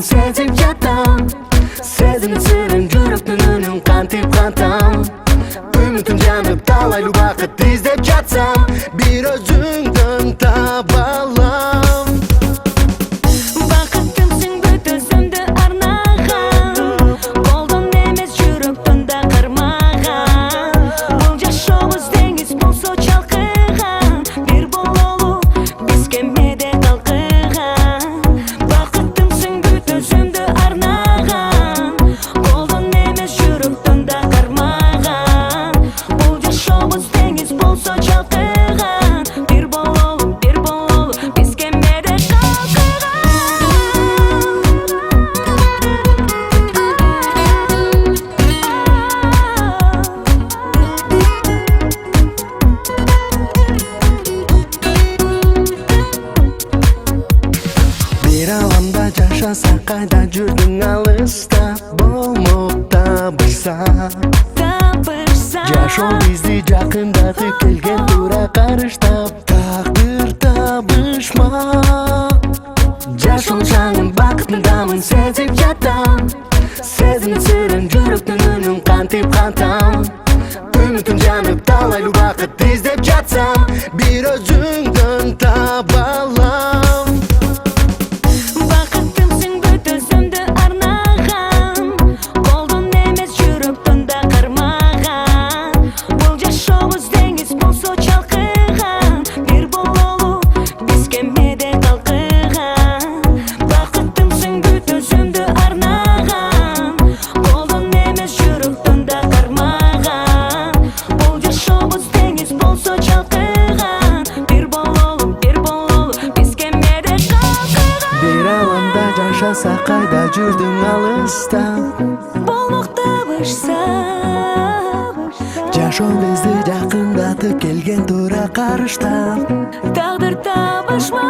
сезип жатам. Сезим сырын жүрөктүн үнүн кантип кантам. Үмүтүм жанып талайлуу бакыт издеп жатсам, бир өзүңдөн таба алам. Бакытымсың бүт өзүмдү арнаган, колдон эмес жүрөктөн да кармаган. Бул жашообуз деңиз болсо чалкыган, бир бололу биз кемеде калкыган. Бакытымсың бүт өзүмдү арнаган, колдон эмес жүрөктөн да кармаган. Бул жашообуз деңиз болсо чалкыган, бир бололу биз кемеде калкыган. Бир аламда жашаса кайда жүрдүң алыста, болмок табышса. Жашоо бизди жакындатып келген туура карыштап, тагдыр табышма. Жашоо жаңын бакытындамын сезип жатам. Сезим сырын жүрөктүн үнүн кантип кантам. Үмүтүм жанып талайлуу бакыт издеп жатсам, бир өзүңдөн таба алам. Бакытымсың бүт өзүмдү арнаган, колдон эмес жүрөктөн да кармаган. Бул жашообуз деңиз болсо чалкыган, бир бололу биз кемеде калкыган. Бакытымсың бүт өзүмдү арнаган, колдон эмес жүрөктөн да кармаган. Бул жашообуз деңиз болсо чалкыган, бир бололу биз кемеде калкыган. Бир аламда жашаса кайда жүрдүң алыста, Болмок табышса. жашоо бизди жакындатып келген туура карыштап. Тагдыр табышма.